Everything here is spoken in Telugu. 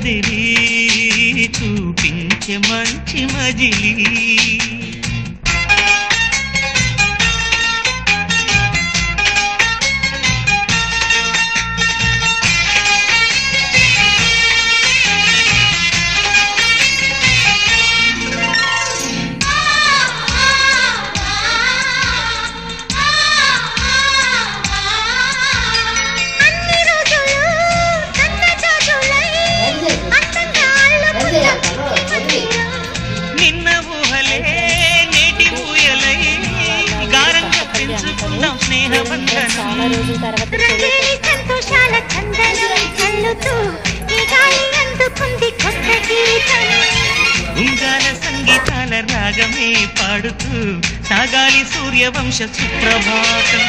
కదిలి చూపించే మంచి మజిలీ సంతోషాల చందనం చల్లుతూ ఈ గాలి అందుకుంది కొత్త గీతం ఉంగాల సంగీతాల రాగమే పాడుతూ సాగాలి సూర్యవంశ సుప్రభాతం